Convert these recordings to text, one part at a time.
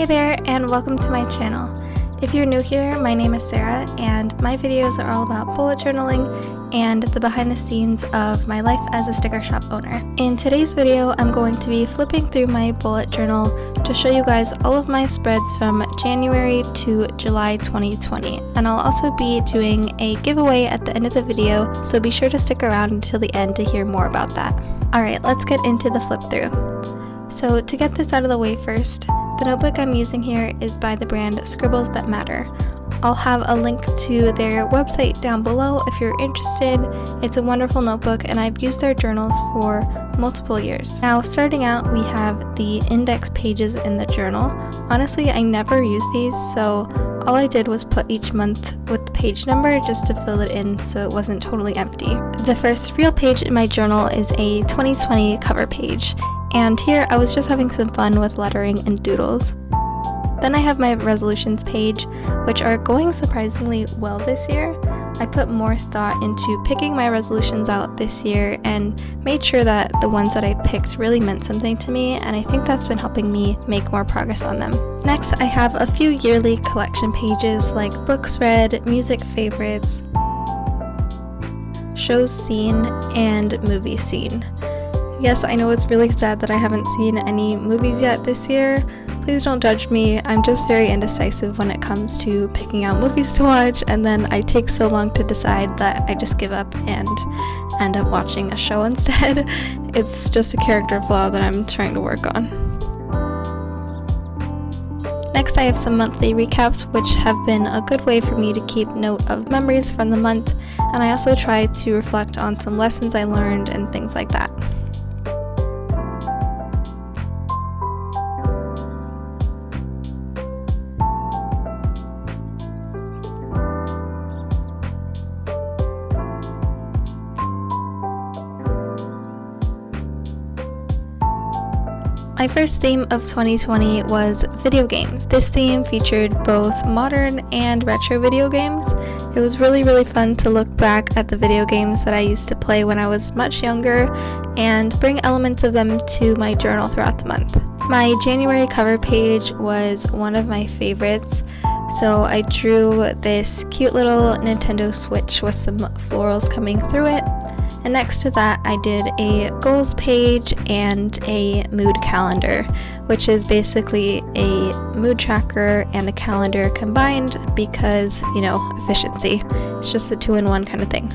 there, and welcome to my channel. If you're new here, my name is Sarah, and my videos are all about bullet journaling and the behind the scenes of my life as a sticker shop owner. In today's video, I'm going to be flipping through my bullet journal to show you guys all of my spreads from January to July 2020. And I'll also be doing a giveaway at the end of the video, so be sure to stick around until the end to hear more about that. Alright, let's get into the flip through. So to get this out of the way first, the notebook I'm using here is by the brand Scribbles That Matter. I'll have a link to their website down below if you're interested. It's a wonderful notebook and I've used their journals for multiple years. Now starting out, we have the index pages in the journal. Honestly, I never use these, so all I did was put each month with the page number just to fill it in so it wasn't totally empty. The first real page in my journal is a 2020 cover page, and here I was just having some fun with lettering and doodles. Then I have my resolutions page, which are going surprisingly well this year. I put more thought into picking my resolutions out this year and made sure that the ones that I picked really meant something to me, and I think that's been helping me make more progress on them. Next, I have a few yearly collection pages like books read, music favorites, shows seen, and movies seen. Yes, I know it's really sad that I haven't seen any movies yet this year. Please don't judge me, I'm just very indecisive when it comes to picking out movies to watch, and then I take so long to decide that I just give up and end up watching a show instead. It's just a character flaw that I'm trying to work on. Next, I have some monthly recaps, which have been a good way for me to keep note of memories from the month, and I also try to reflect on some lessons I learned and things like that. My first theme of 2020 was video games. This theme featured both modern and retro video games. It was really fun to look back at the video games that I used to play when I was much younger and bring elements of them to my journal throughout the month. My January cover page was one of my favorites, so I drew this cute little Nintendo Switch with some florals coming through it. And next to that, I did a goals page and a mood calendar, which is basically a mood tracker and a calendar combined because, you know, efficiency. It's just a two-in-one kind of thing.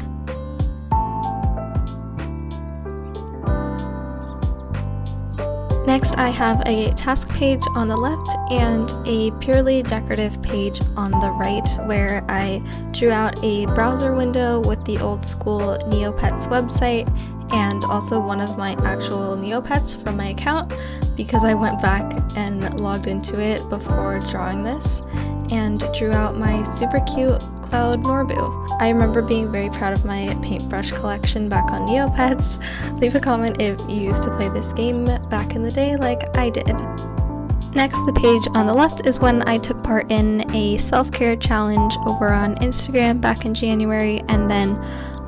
Next, I have a task page on the left and a purely decorative page on the right, where I drew out a browser window with the old school Neopets website and also one of my actual Neopets from my account, because I went back and logged into it before drawing this, and drew out my super cute Cloud Norbu. I remember being very proud of my paintbrush collection back on Neopets. Leave a comment if you used to play this game back in the day like I did. Next, the page on the left is when I took part in a self-care challenge over on Instagram back in January, and then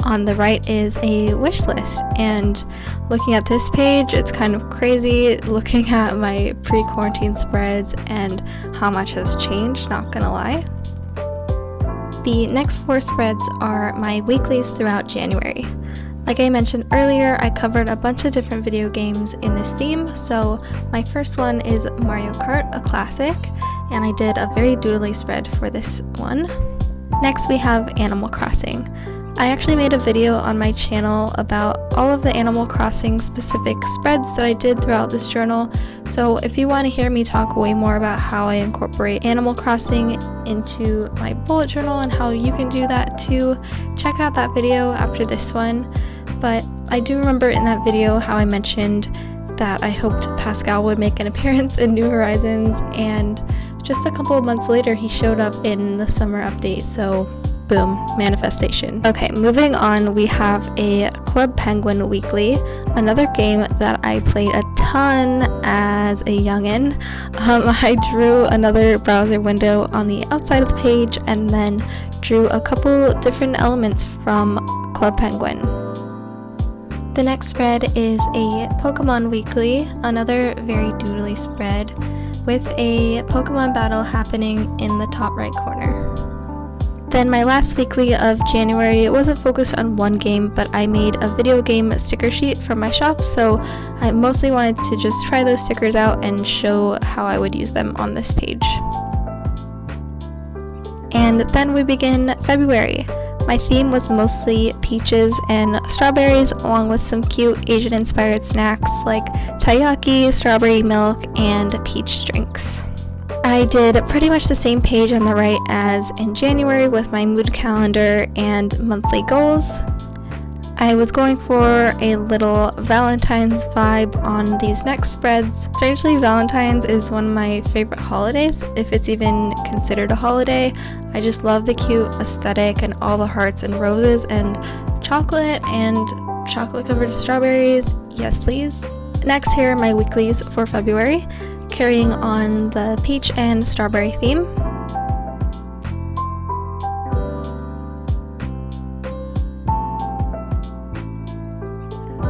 on the right is a wish list. And looking at this page, it's kind of crazy looking at my pre-quarantine spreads and how much has changed, not gonna lie. The next 4 spreads are my weeklies throughout January. Like I mentioned earlier, I covered a bunch of different video games in this theme, so my first one is Mario Kart, a classic, and I did a very doodly spread for this one. Next, we have Animal Crossing. I actually made a video on my channel about all of the Animal Crossing specific spreads that I did throughout this journal, so if you want to hear me talk way more about how I incorporate Animal Crossing into my bullet journal and how you can do that too, check out that video after this one. But I do remember in that video how I mentioned that I hoped Pascal would make an appearance in New Horizons, and just a couple of months later he showed up in the summer update, so boom, manifestation. Okay, moving on, we have a Club Penguin weekly, another game that I played a ton as a youngin'. I drew another browser window on the outside of the page and then drew a couple different elements from Club Penguin. The next spread is a Pokemon weekly, another very doodly spread. with a Pokemon battle happening in the top right corner. Then my last weekly of January wasn't focused on one game, but I made a video game sticker sheet from my shop, so I mostly wanted to just try those stickers out and show how I would use them on this page. And then we begin February. My theme was mostly peaches and strawberries, along with some cute Asian-inspired snacks like taiyaki, strawberry milk, and peach drinks. I did pretty much the same page on the right as in January with my mood calendar and monthly goals. I was going for a little Valentine's vibe on these next spreads. Strangely, Valentine's is one of my favorite holidays, if it's even considered a holiday. I just love the cute aesthetic and all the hearts and roses and chocolate covered strawberries. Yes, please. Next, here are my weeklies for February, carrying on the peach and strawberry theme.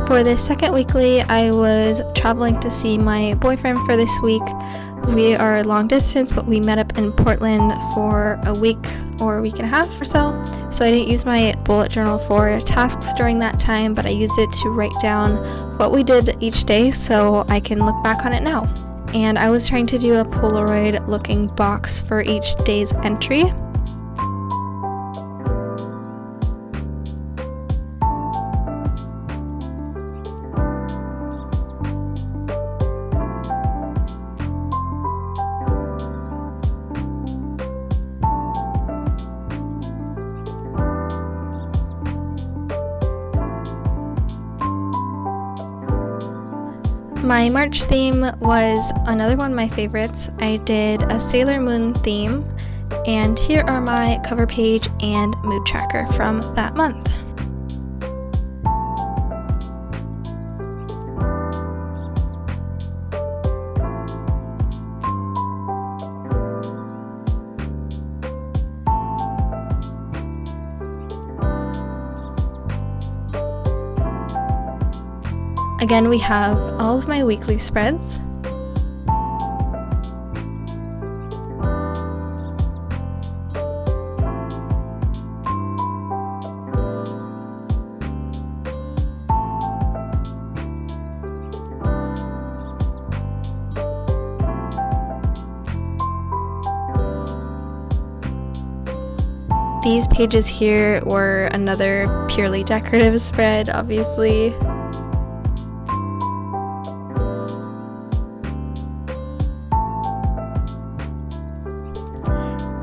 For the second weekly, I was traveling to see my boyfriend for this week. We are long distance, but we met up in Portland for a week or a week and a half or so. So I didn't use my bullet journal for tasks during that time, but I used it to write down what we did each day so I can look back on it now. And I was trying to do a Polaroid looking box for each day's entry. My March theme was another one of my favorites. I did a Sailor Moon theme, and here are my cover page and mood tracker from that month. Again, we have all of my weekly spreads. These pages here were another purely decorative spread, obviously.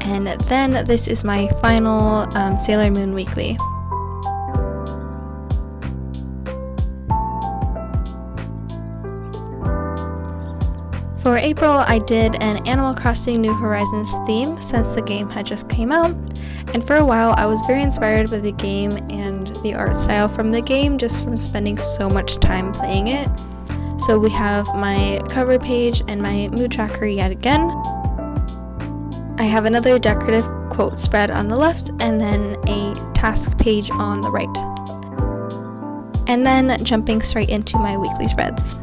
And then this is my final Sailor Moon weekly. For April, I did an Animal Crossing New Horizons theme since the game had just came out. And for a while, I was very inspired by the game and the art style from the game just from spending so much time playing it. So we have my cover page and my mood tracker yet again. I have another decorative quote spread on the left and then a task page on the right. And then jumping straight into my weekly spreads.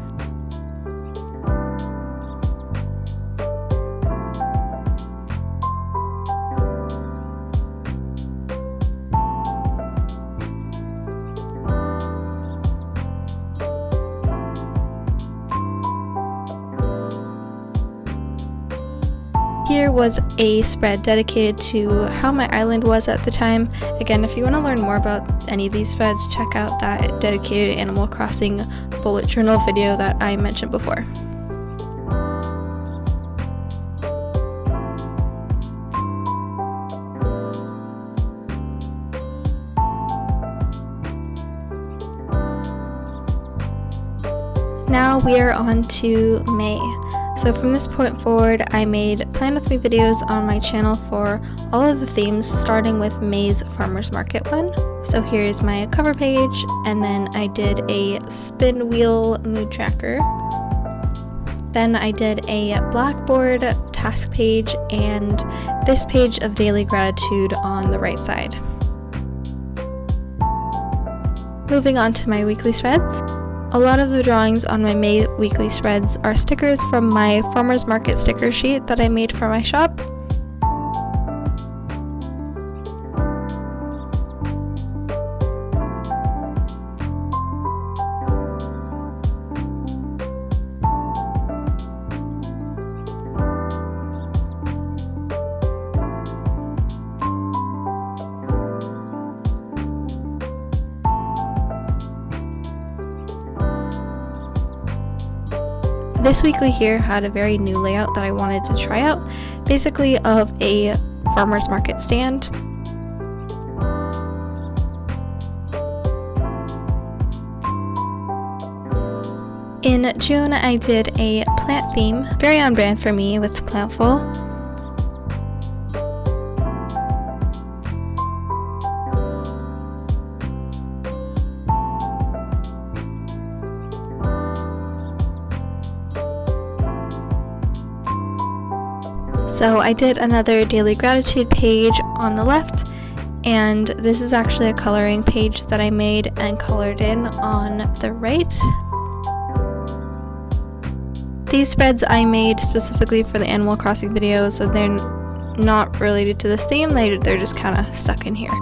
Here was a spread dedicated to how my island was at the time. Again, if you want to learn more about any of these spreads, check out that dedicated Animal Crossing bullet journal video that I mentioned before. Now we are on to May. So from this point forward, I made Plan With Me videos on my channel for all of the themes, starting with May's Farmers Market one. So here's my cover page, and then I did a spin wheel mood tracker. Then I did a Blackboard task page and this page of daily gratitude on the right side. Moving on to my weekly spreads. A lot of the drawings on my May weekly spreads are stickers from my farmer's market sticker sheet that I made for my shop. This weekly here had a very new layout that I wanted to try out, basically of a farmer's market stand. In June, I did a plant theme, very on brand for me with Plantful. So I did another daily gratitude page on the left, and this is actually a coloring page that I made and colored in on the right. These spreads I made specifically for the Animal Crossing video, so they're not related to this theme, they're just kind of stuck in here.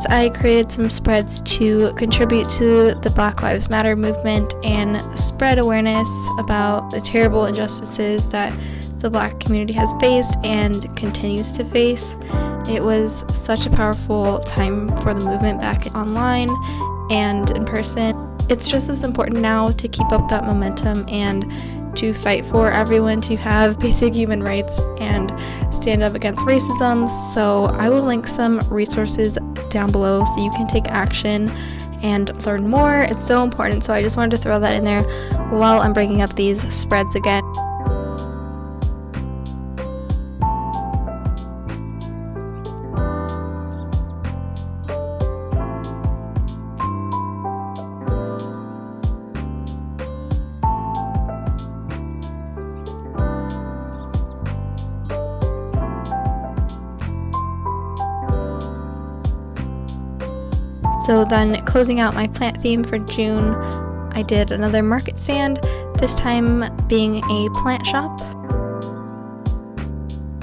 I created some spreads to contribute to the Black Lives Matter movement and spread awareness about the terrible injustices that the Black community has faced and continues to face. It was such a powerful time for the movement back online and in person. It's just as important now to keep up that momentum and to fight for everyone to have basic human rights and stand up against racism. So I will link some resources down below so you can take action and learn more. It's so important, so I just wanted to throw that in there while I'm bringing up these spreads again. So then, closing out my plant theme for June, I did another market stand, this time being a plant shop.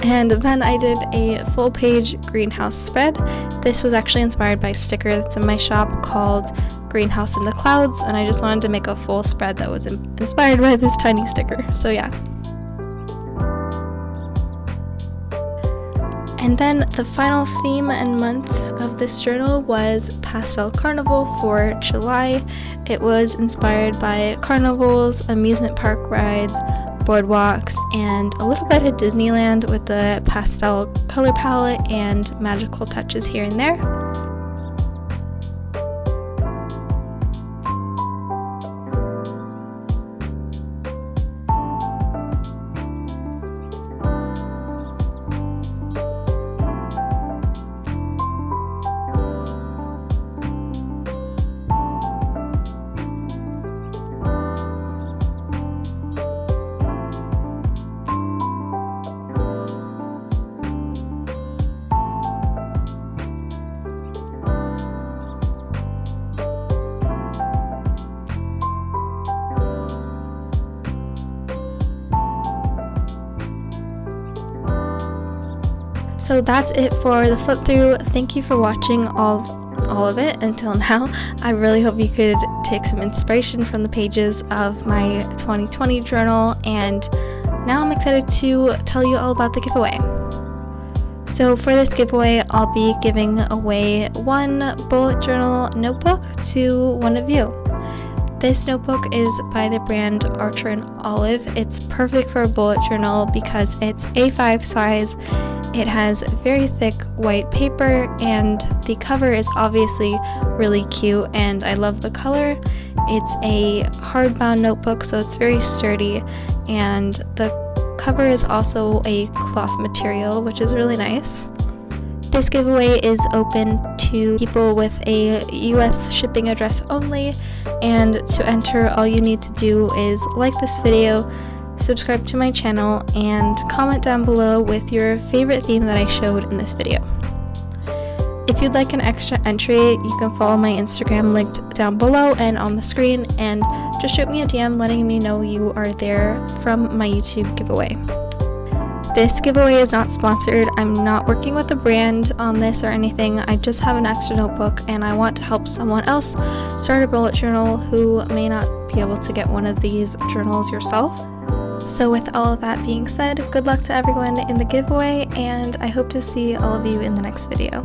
And then I did a full page greenhouse spread. This was actually inspired by a sticker that's in my shop called Greenhouse in the Clouds, and I just wanted to make a full spread that was inspired by this tiny sticker. So yeah. And then the final theme and month of this journal was Pastel Carnival for July. It was inspired by carnivals, amusement park rides, boardwalks, and a little bit of Disneyland with the pastel color palette and magical touches here and there. So that's it for the flip through. Thank you for watching all of it until now. I really hope you could take some inspiration from the pages of my 2020 journal, and now I'm excited to tell you all about the giveaway. So for this giveaway, I'll be giving away one bullet journal notebook to one of you. This notebook is by the brand Archer and Olive. It's perfect for a bullet journal because it's A5 size. It has very thick white paper, and the cover is obviously really cute, and I love the color. It's a hardbound notebook, so it's very sturdy, and the cover is also a cloth material, which is really nice. This giveaway is open to people with a US shipping address only, and to enter all you need to do is like this video, subscribe to my channel, and comment down below with your favorite theme that I showed in this video. If you'd like an extra entry, you can follow my Instagram linked down below and on the screen, and just shoot me a DM letting me know you are there from my YouTube giveaway. This giveaway is not sponsored. I'm not working with a brand on this or anything. I just have an extra notebook and I want to help someone else start a bullet journal who may not be able to get one of these journals yourself. So with all of that being said, good luck to everyone in the giveaway, and I hope to see all of you in the next video.